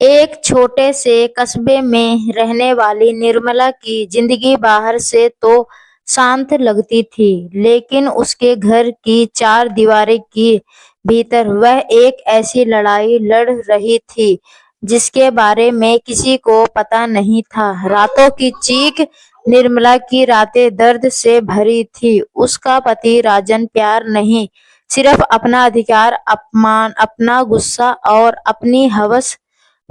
एक छोटे से कस्बे में रहने वाली निर्मला की जिंदगी बाहर से तो शांत लगती थी, लेकिन उसके घर की चार दीवारें के भीतर वह एक ऐसी लड़ाई लड़ रही थी जिसके बारे में किसी को पता नहीं था। रातों की चीख। निर्मला की रातें दर्द से भरी थी। उसका पति राजन प्यार नहीं, सिर्फ अपना अधिकार, अपमान, अपना गुस्सा और अपनी हवस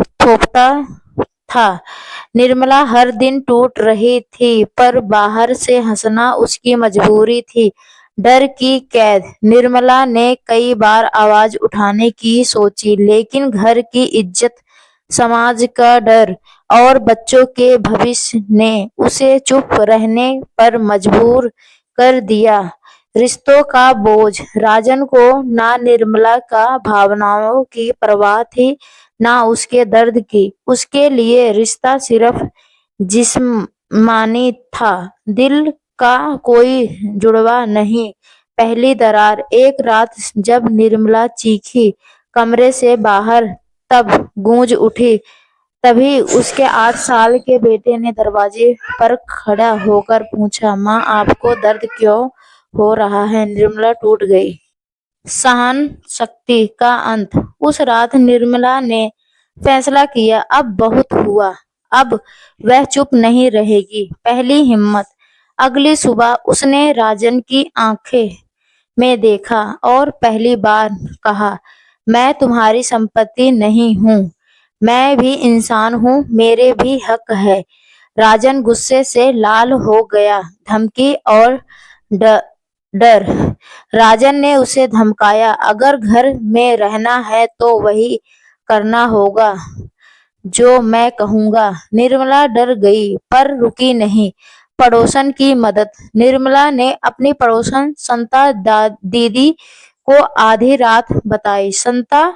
थोपता था। निर्मला हर दिन टूट रही थी, पर बाहर से हंसना उसकी मजबूरी थी। डर की कैद। निर्मला ने कई बार आवाज उठाने की सोची, लेकिन घर की इज्जत, समाज का डर और बच्चों के भविष्य ने उसे चुप रहने पर मजबूर कर दिया। रिश्तों का बोझ। राजन को ना निर्मला का भावनाओं की परवाह थी, ना उसके दर्द की। उसके लिए रिश्ता सिर्फ जिस्मानी था, दिल का कोई जुड़वा नहीं। पहली दरार। एक रात जब निर्मला चीखी कमरे से बाहर, तब गूंज उठी। तभी उसके 8 साल के बेटे ने दरवाजे पर खड़ा होकर पूछा, माँ, आपको दर्द क्यों हो रहा है? निर्मला टूट गई। सहन शक्ति का अंत। उस रात निर्मला ने फैसला किया, अब बहुत हुआ। अब वह चुप नहीं रहेगी। पहली हिम्मत। अगली सुबह उसने राजन की आंखें में देखा और पहली बार कहा, मैं तुम्हारी संपत्ति नहीं हूँ, मैं भी इंसान हूँ, मेरे भी हक है। राजन गुस्से से लाल हो गया। धमकी और ड- डर। राजन ने उसे धमकाया, अगर घर में रहना है तो वही करना होगा जो मैं कहूंगा। निर्मला डर गई, पर रुकी नहीं। पड़ोसन की मदद। निर्मला ने अपनी पड़ोसन संता दीदी को आधी रात बताई। संता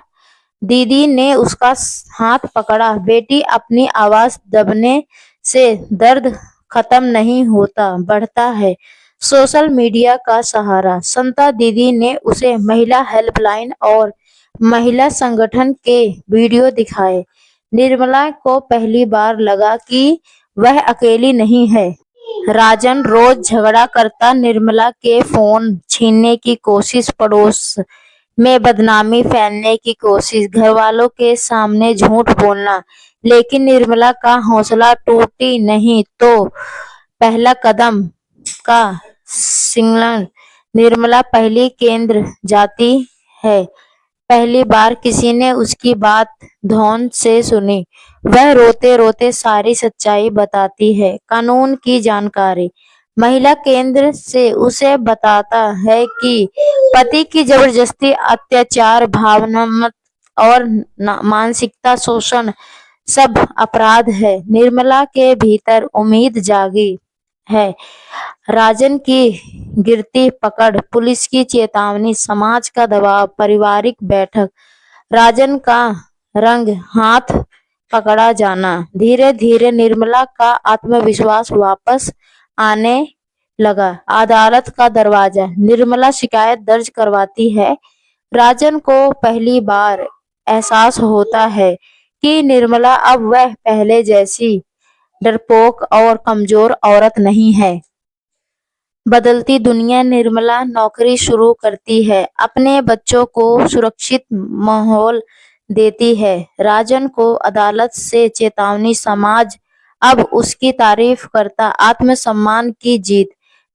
दीदी ने उसका हाथ पकड़ा। बेटी, अपनी आवाज दबने से दर्द खत्म नहीं होता, बढ़ता है। सोशल मीडिया का सहारा। संता दीदी ने उसे महिला हेल्पलाइन और महिला संगठन के वीडियो दिखाए। निर्मला को पहली बार लगा कि वह अकेली नहीं है। राजन रोज झगड़ा करता, निर्मला के फोन छीनने की कोशिश, पड़ोस में बदनामी फैलने की कोशिश, घर वालों के सामने झूठ बोलना, लेकिन निर्मला का हौसला टूटी नहीं। तो पहला कदम का सिग्नल। निर्मला पहली केंद्र जाती है। पहली बार किसी ने उसकी बात ध्यान से सुनी। वह रोते रोते सारी सच्चाई बताती है। कानून की जानकारी। महिला केंद्र से उसे बताता है कि पति की जबरदस्ती, अत्याचार, भावनात्मक और मानसिकता शोषण सब अपराध है। निर्मला के भीतर उम्मीद जागी है। राजन की गिरती पकड़, पुलिस की चेतावनी, समाज का दबाव, पारिवारिक बैठक। राजन का रंग हाथ पकड़ा जाना। धीरे धीरे निर्मला का आत्मविश्वास वापस आने लगा। अदालत का दरवाजा। निर्मला शिकायत दर्ज करवाती है। राजन को पहली बार एहसास होता है कि निर्मला अब वह पहले जैसी डरपोक और कमजोर औरत नहीं है। बदलती दुनिया। निर्मला नौकरी शुरू करती है, अपने बच्चों को सुरक्षित माहौल देती है। राजन को अदालत से चेतावनी, समाज अब उसकी तारीफ करता। आत्मसम्मान की जीत।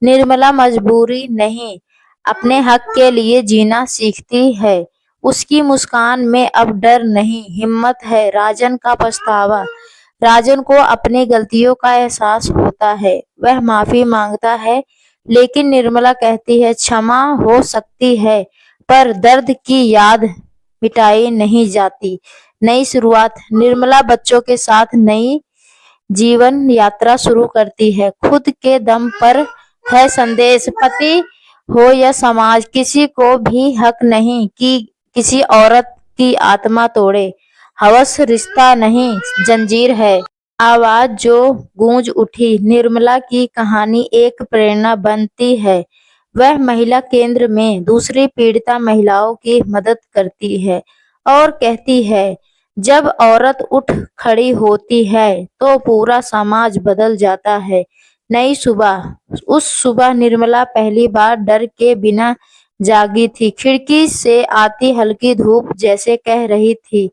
निर्मला मजबूरी नहीं, अपने हक के लिए जीना सीखती है। उसकी मुस्कान में अब डर नहीं, हिम्मत है। राजन का पछतावा। राजन को अपनी गलतियों का एहसास होता है। वह माफी मांगता है, लेकिन निर्मला कहती है, क्षमा हो सकती है, पर दर्द की याद मिटाई नहीं जाती। नई शुरुआत। निर्मला बच्चों के साथ नई जीवन यात्रा शुरू करती है। खुद के दम पर है संदेश। पति हो या समाज, किसी को भी हक नहीं कि किसी औरत की आत्मा तोड़े। हवस रिश्ता नहीं, जंजीर है। आवाज जो गूंज उठी। निर्मला की कहानी एक प्रेरणा बनती है। वह महिला केंद्र में दूसरी पीड़िता महिलाओं की मदद करती है और कहती है, जब औरत उठ खड़ी होती है तो पूरा समाज बदल जाता है। नई सुबह। उस सुबह निर्मला पहली बार डर के बिना जागी थी। खिड़की से आती हल्की धूप जैसे कह रही थी,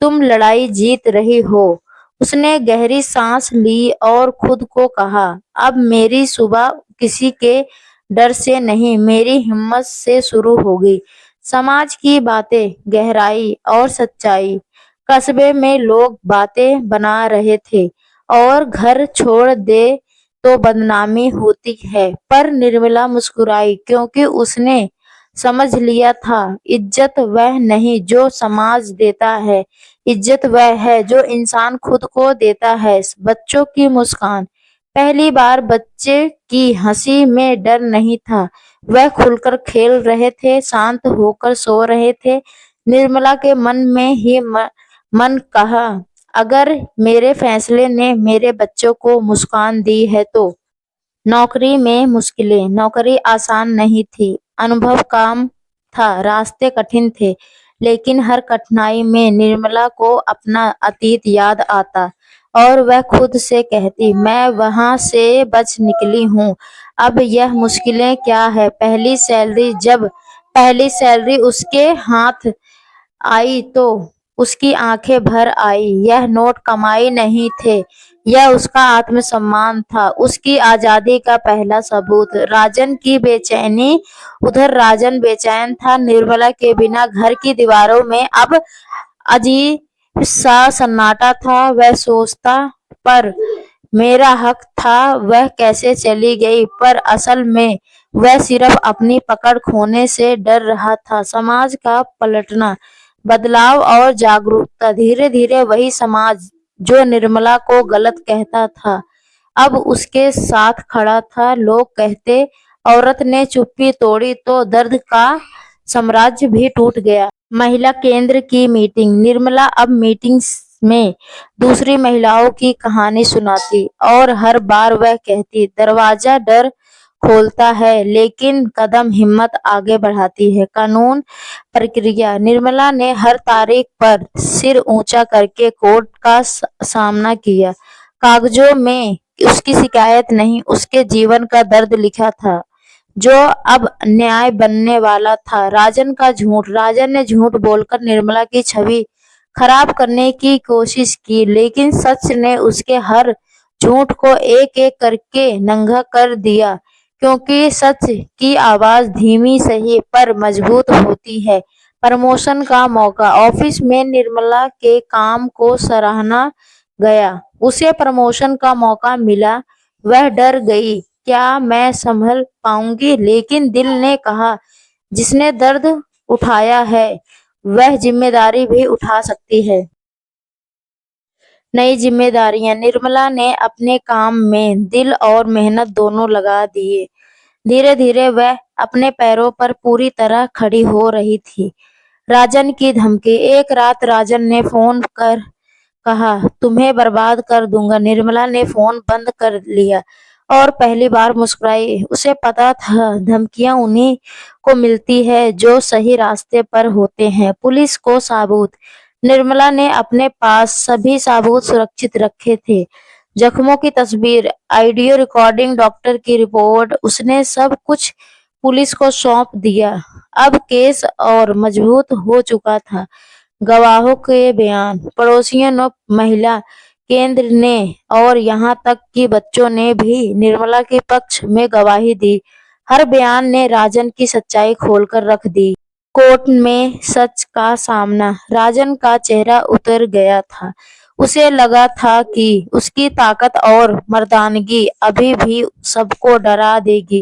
तुम लड़ाई जीत रही हो। उसने गहरी सांस ली और खुद को कहा, अब मेरी सुबह किसी के डर से नहीं, मेरी हिम्मत से शुरू होगी। समाज की बातें, गहराई और सच्चाई। कस्बे में लोग बातें बना रहे थे और घर छोड़ दे तो बदनामी होती है, पर निर्मला मुस्कुराई क्योंकि उसने समझ लिया था, इज्जत वह नहीं जो समाज देता है, इज्जत वह है जो इंसान खुद को देता है। बच्चों की मुस्कान। पहली बार बच्चे की हंसी में डर नहीं था। वह खुलकर खेल रहे थे, शांत होकर सो रहे थे। निर्मला के मन में ही मन कहा, अगर मेरे फैसले ने मेरे बच्चों को मुस्कान दी है तो। नौकरी में मुश्किलें। नौकरी आसान नहीं थी, अनुभव कम था, रास्ते कठिन थे, लेकिन हर कठिनाई में निर्मला को अपना अतीत याद आता और वह खुद से कहती, मैं वहां से बच निकली हूँ, अब यह मुश्किलें क्या है। पहली सैलरी उसके हाथ आई तो उसकी आंखें भर आई। यह नोट कमाई नहीं थे, यह उसका आत्मसम्मान था, उसकी आजादी का पहला सबूत। राजन की बेचैनी। उधर राजन बेचैन था। निर्मला के बिना घर की दीवारों में अब अजीब सा सन्नाटा था। वह सोचता, पर मेरा हक था, वह कैसे चली गई। पर असल में वह सिर्फ अपनी पकड़ खोने से डर रहा था। समाज का पलटना। बदलाव और जागरूकता। धीरे धीरे वही समाज जो निर्मला को गलत कहता था अब उसके साथ खड़ा था। लोग कहते, औरत ने चुप्पी तोड़ी तो दर्द का साम्राज्य भी टूट गया। महिला केंद्र की मीटिंग। निर्मला अब मीटिंग्स में दूसरी महिलाओं की कहानी सुनाती और हर बार वह कहती, दरवाजा डर खोलता है लेकिन कदम हिम्मत आगे बढ़ाती है। कानून प्रक्रिया। निर्मला ने हर तारीख पर सिर ऊंचा करके कोर्ट का सामना किया। कागजों में उसकी शिकायत नहीं, उसके जीवन का दर्द लिखा था जो अब न्याय बनने वाला था। राजन का झूठ। राजन ने झूठ बोलकर निर्मला की छवि खराब करने की कोशिश की, लेकिन सच ने उसके हर झूठ को एक एक करके नंगा कर दिया, क्योंकि सच की आवाज धीमी सही पर मजबूत होती है। प्रमोशन का मौका। ऑफिस में निर्मला के काम को सराहना गया, उसे प्रमोशन का मौका मिला। वह डर गई, क्या मैं संभल पाऊंगी, लेकिन दिल ने कहा, जिसने दर्द उठाया है वह जिम्मेदारी भी उठा सकती है। नई जिम्मेदारियां। निर्मला ने अपने काम में दिल और मेहनत दोनों लगा दिए। धीरे धीरे वह अपने पैरों पर पूरी तरह खड़ी हो रही थी। राजन की धमकी। एक रात राजन ने फोन कर कहा, तुम्हें बर्बाद कर दूंगा। निर्मला ने फोन बंद कर लिया और पहली बार मुस्कुराई। उसे पता था, धमकियां उन्हीं को मिलती है जो सही रास्ते पर होते हैं। पुलिस को सबूत। निर्मला ने अपने पास सभी सबूत सुरक्षित रखे थे, जख्मों की तस्वीर, ऑडियो रिकॉर्डिंग, डॉक्टर की रिपोर्ट। उसने सब कुछ पुलिस को सौंप दिया। अब केस और मजबूत हो चुका था। गवाहों के बयान। पड़ोसियों ने, महिला केंद्र ने और यहाँ तक कि बच्चों ने भी निर्मला के पक्ष में गवाही दी। हर बयान ने राजन की सच्चाई खोलकर रख दी। कोर्ट में सच का सामना। राजन का चेहरा उतर गया था। उसे लगा था कि उसकी ताकत और मर्दानगी अभी भी सबको डरा देगी,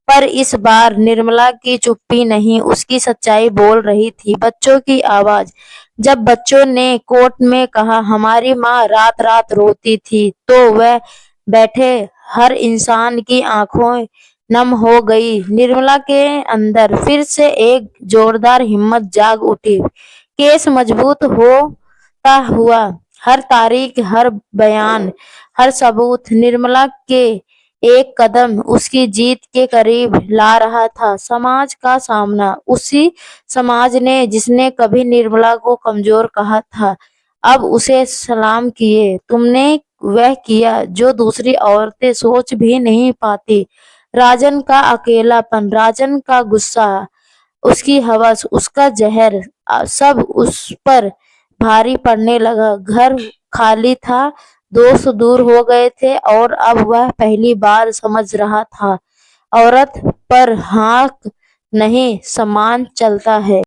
पर इस बार निर्मला की चुप्पी नहीं, उसकी सच्चाई बोल रही थी। बच्चों की आवाज। जब बच्चों ने कोर्ट में कहा, हमारी माँ रात रात रोती थी, तो वह बैठे हर इंसान की आंखों नम हो गई। निर्मला के अंदर फिर से एक जोरदार हिम्मत जाग उठी। केस मजबूत होता हुआ। हर तारीख, हर बयान, हर सबूत निर्मला के एक कदम उसकी जीत के करीब ला रहा था। समाज का सामना। उसी समाज ने जिसने कभी निर्मला को कमजोर कहा था, अब उसे सलाम किए। तुमने वह किया जो दूसरी औरतें सोच भी नहीं पाती। राजन का अकेलापन, राजन का गुस्सा, उसकी हवस, उसका जहर, सब उस पर भारी पड़ने लगा। घर खाली था, दोस्त दूर हो गए थे और अब वह पहली बार समझ रहा था औरत पर हाथ नहीं सामान चलता है।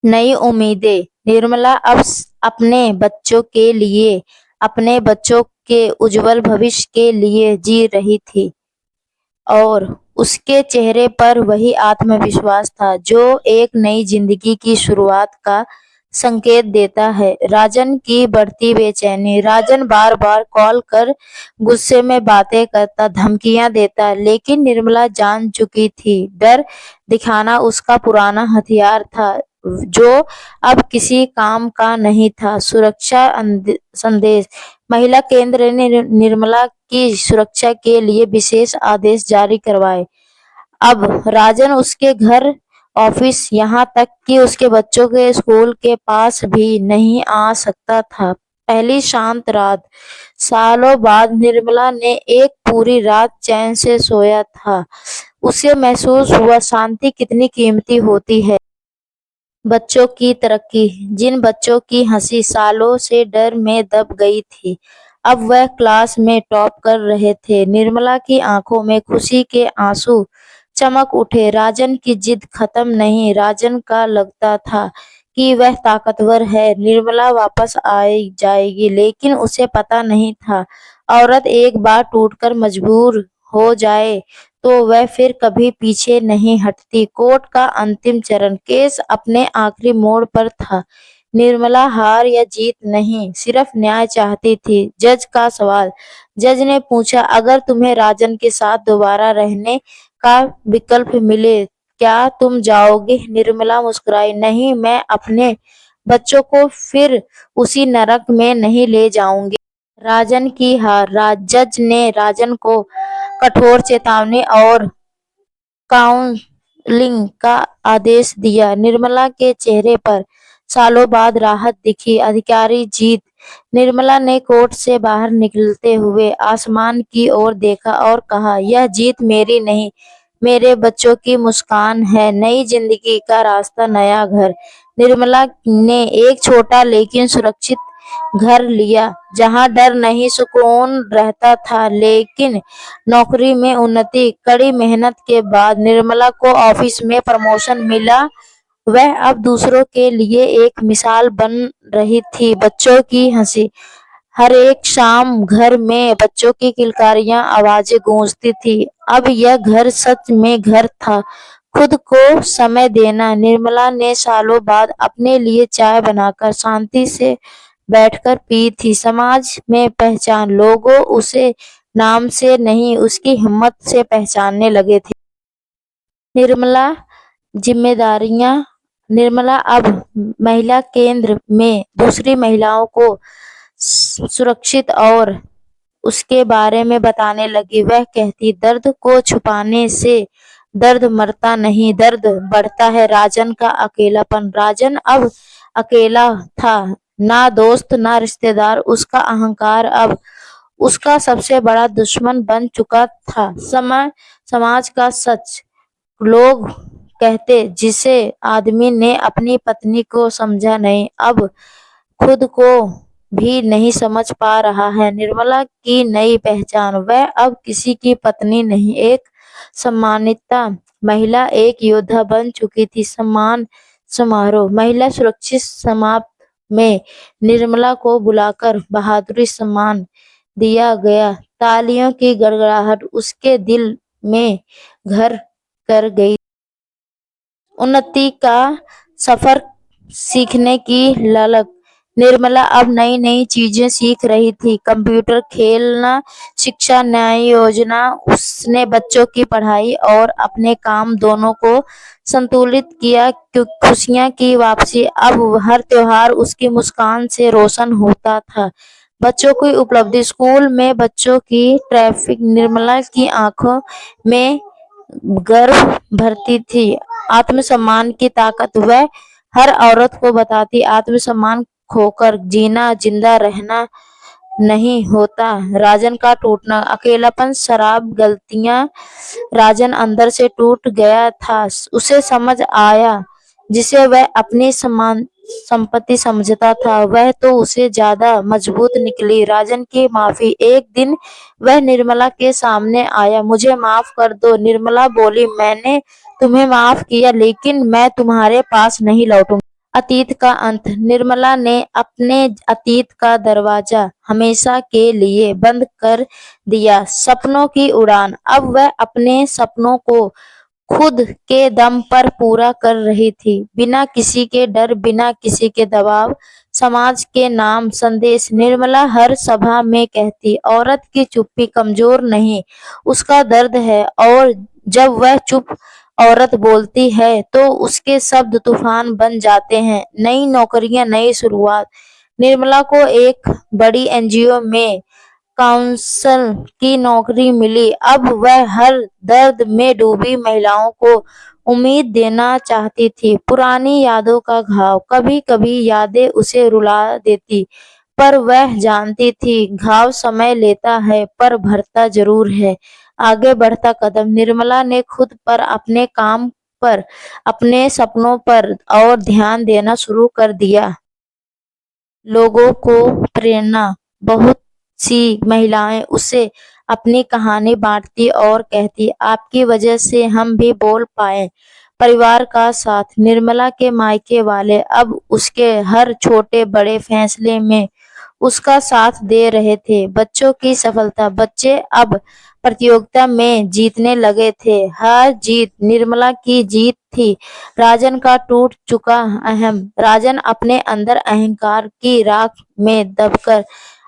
नई उम्मीदें। निर्मला अब अपने बच्चों के लिए, अपने बच्चों के उज्जवल भविष्य के लिए जी रही थी और उसके चेहरे पर वही आत्मविश्वास था जो एक नई जिंदगी की शुरुआत का संकेत देता है। राजन की बढ़ती बेचैनी। राजन बार बार कॉल कर गुस्से में बातें करता, धमकियां देता, लेकिन निर्मला जान चुकी थी डर दिखाना उसका पुराना हथियार था जो अब किसी काम का नहीं था। सुरक्षा संदेश। महिला केंद्र ने निर्मला की सुरक्षा के लिए विशेष आदेश जारी करवाए। अब राजन उसके घर, ऑफिस, यहाँ तक कि उसके बच्चों के स्कूल के पास भी नहीं आ सकता था। पहली शांत रात। सालों बाद निर्मला ने एक पूरी रात चैन से सोया था। उसे महसूस हुआ शांति कितनी कीमती होती है। बच्चों की तरक्की। जिन बच्चों की हंसी सालों से डर में दब गई थी, अब वह क्लास में टॉप कर रहे थे। निर्मला की आंखों में खुशी के आंसू चमक उठे। राजन की जिद खत्म नहीं। राजन का लगता था कि वह ताकतवर है, निर्मला वापस आई जाएगी, लेकिन उसे पता नहीं था औरत एक बार टूटकर मजबूर हो जाए तो वह फिर कभी पीछे नहीं हटती। कोर्ट का अंतिम चरण। केस अपने आखिरी मोड़ पर था। निर्मला हार या जीत नहीं, सिर्फ न्याय चाहती थी। जज का सवाल। जज ने पूछा, अगर तुम्हें राजन के साथ दोबारा रहने का विकल्प मिले, क्या तुम जाओगे? निर्मला मुस्कुराई, नहीं, मैं अपने बच्चों को फिर उसी नरक में नहीं ले जाऊंगी। राजन की हार। जज ने राजन को कठोर चेतावनी और काउंसलिंग का आदेश दिया। निर्मला के चेहरे पर सालों बाद राहत दिखी। अधिकारी जीत। निर्मला ने कोर्ट से बाहर निकलते हुए आसमान की ओर देखा और कहा, यह जीत मेरी नहीं, मेरे बच्चों की मुस्कान है। नई जिंदगी का रास्ता, नया घर। निर्मला ने एक छोटा लेकिन सुरक्षित घर लिया जहां डर नहीं, सुकून रहता था। लेकिन नौकरी में उन्नति। कड़ी मेहनत के बाद निर्मला को ऑफिस में प्रमोशन मिला। वह अब दूसरों के लिए एक मिसाल बन रही थी। बच्चों की हंसी। हर एक शाम घर में बच्चों की किलकारियां आवाजें गूंजती थी। अब यह घर सच में घर था। खुद को समय देना। निर्मला ने सालों बाद अपने लिए चाय बनाकर शांति से बैठकर पी थी। समाज में पहचान। लोगों उसे नाम से नहीं, उसकी हिम्मत से पहचानने लगे थे। निर्मला जिम्मेदारियां। निर्मला अब महिला केंद्र में दूसरी महिलाओं को सुरक्षित और उसके बारे में बताने लगी। वह कहती, दर्द को छुपाने से दर्द मरता नहीं, दर्द बढ़ता है। राजन का अकेलापन। राजन अब अकेला था, ना दोस्त ना रिश्तेदार। उसका अहंकार अब उसका सबसे बड़ा दुश्मन बन चुका था। समाज का सच। लोग कहते, जिसे आदमी ने अपनी पत्नी को समझा नहीं, अब खुद को भी नहीं समझ पा रहा है। निर्मला की नई पहचान। वह अब किसी की पत्नी नहीं, एक सम्मानित महिला, एक योद्धा बन चुकी थी। सम्मान समारोह। महिला सुरक्षित समाप्त में निर्मला को बुलाकर बहादुरी सम्मान दिया गया। तालियों की गड़गड़ाहट उसके दिल में घर कर गई। उन्नति का सफर, सीखने की ललक। निर्मला अब नई नई चीजें सीख रही थी। कंप्यूटर, खेलना, शिक्षा, न्याय योजना। उसने बच्चों की पढ़ाई और अपने काम दोनों को संतुलित किया। खुशियां की वापसी। अब हर त्योहार उसकी मुस्कान से रोशन होता था। बच्चों की उपलब्धि। स्कूल में बच्चों की ट्रैफिक। निर्मला की आंखों में गर्व भरती थी। आत्मसम्मान की ताकत। वह हर औरत को बताती, आत्मसम्मान खोकर जीना, जिंदा रहना नहीं होता। राजन का टूटना, अकेलापन, शराब, गलतियां। राजन अंदर से टूट गया था। उसे समझ आया जिसे वह अपनी समान संपत्ति समझता था वह तो उसे ज्यादा मजबूत निकली। राजन की माफी। एक दिन वह निर्मला के सामने आया। मुझे माफ कर दो। निर्मला बोली, मैंने तुम्हें माफ किया लेकिन मैं तुम्हारे पास नहीं लौटूंगी। अतीत का अंत। निर्मला ने अपने अतीत का दरवाजा हमेशा के लिए बंद कर दिया। सपनों की उड़ान। अब वह अपने सपनों को खुद के दम पर पूरा कर रही थी, बिना किसी के डर, बिना किसी के दबाव। समाज के नाम संदेश। निर्मला हर सभा में कहती, औरत की चुप्पी कमजोर नहीं, उसका दर्द है। और जब वह चुप औरत बोलती है तो उसके शब्द तूफान बन जाते हैं। नई नौकरियां, नई शुरुआत। निर्मला को एक बड़ी एनजीओ में काउंसल की नौकरी मिली। अब वह हर दर्द में डूबी महिलाओं को उम्मीद देना चाहती थी। पुरानी यादों का घाव। कभी कभी यादें उसे रुला देती, पर वह जानती थी घाव समय लेता है पर भरता जरूर है। आगे बढ़ता कदम। निर्मला ने खुद पर, अपने काम पर, अपने सपनों पर और ध्यान देना शुरू कर दिया। लोगों को प्रेरणा। बहुत सी महिलाएं उसे अपनी कहानी बांटती और कहती, आपकी वजह से हम भी बोल पाए। परिवार का साथ। निर्मला के मायके वाले अब उसके हर छोटे बड़े फैसले में उसका साथ दे रहे थे। बच्चों की सफलता। बच्चे अब प्रतियोगिता में जीतने लगे थे। हर जीत निर्मला की जीत थी। राजन का टूट चुका अहम। राजन अपने अंदर अहंकार की राख में दबकर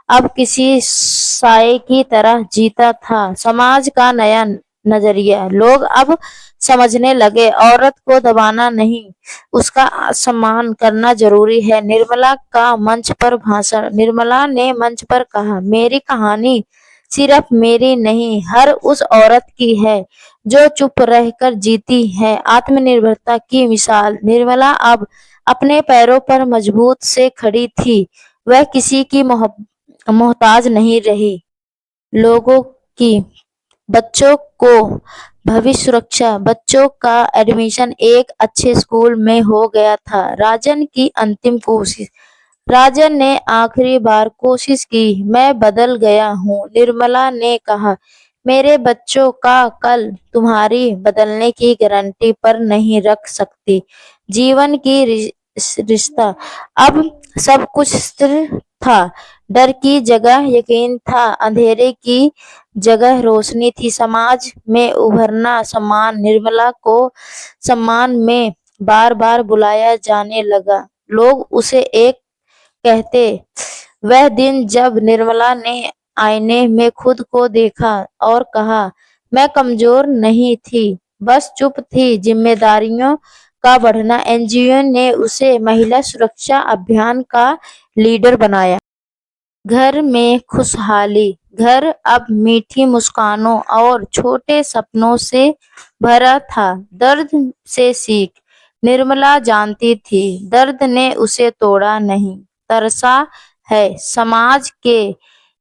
अब किसी साये की तरह जीता था। समाज का नया नजरिया। लोग अब समझने लगे, औरत को दबाना नहीं, उसका सम्मान करना जरूरी है। निर्मला का मंच पर भाषण। निर्मला ने मंच पर कहा, मेरी कहानी सिर्फ मेरी नहीं, हर उस औरत की है जो चुप रहकर जीती है। आत्मनिर्भरता की मिसाल। निर्मला अब अपने पैरों पर मजबूत से खड़ी थी। वह किसी की मोहताज नहीं रही। लोगों की। बच्चों को भविष्य सुरक्षा। बच्चों का एडमिशन एक अच्छे स्कूल में हो गया था। राजन की अंतिम कोशिश। राजन ने आखिरी बार कोशिश की, मैं बदल गया हूँ। निर्मला ने कहा, मेरे बच्चों का कल तुम्हारी बदलने की गारंटी पर नहीं रख सकती। जीवन की रिश्ता। अब सब कुछ स्थिर था। डर की जगह यकीन था, अंधेरे की जगह रोशनी थी। समाज में उभरना। सम्मान। निर्मला को सम्मान में बार बार बुलाया जाने लगा। लोग उसे एक कहते। वह दिन जब निर्मला ने आईने में खुद को देखा और कहा, मैं कमजोर नहीं थी, बस चुप थी। जिम्मेदारियों का बढ़ना। एनजीओ ने उसे महिला सुरक्षा अभियान का लीडर बनाया। घर में खुशहाली। घर अब मीठी मुस्कानों और छोटे सपनों से भरा था। दर्द से सीख। निर्मला जानती थी दर्द ने उसे तोड़ा नहीं, तरसा है। समाज के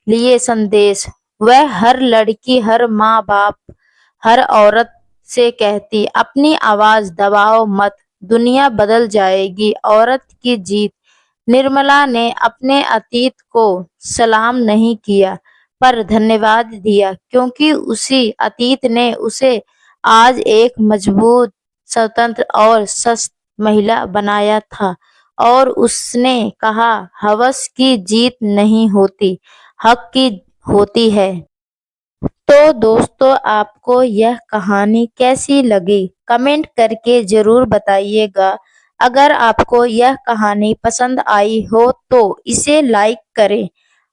लिए संदेश। वह हर लड़की, हर माँ बाप, हर औरत से कहती, अपनी आवाज दबाओ मत, दुनिया बदल जाएगी। औरत की जीत। निर्मला ने अपने अतीत को सलाम नहीं किया पर धन्यवाद दिया, क्योंकि उसी अतीत ने उसे आज एक मजबूत, स्वतंत्र और सशक्त महिला बनाया था। और उसने कहा, हवस की जीत नहीं होती, हक की होती है। तो दोस्तों, आपको यह कहानी कैसी लगी कमेंट करके जरूर बताइएगा। अगर आपको यह कहानी पसंद आई हो तो इसे लाइक करें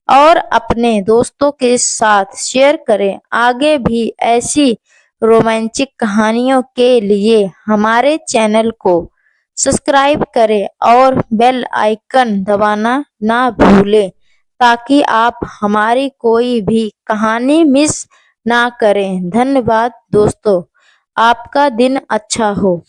और अपने दोस्तों के साथ शेयर करें। आगे भी ऐसी रोमांचिक कहानियों के लिए हमारे चैनल को सब्सक्राइब करें और बेल आइकन दबाना ना भूलें, ताकि आप हमारी कोई भी कहानी मिस ना करें। धन्यवाद दोस्तों, आपका दिन अच्छा हो।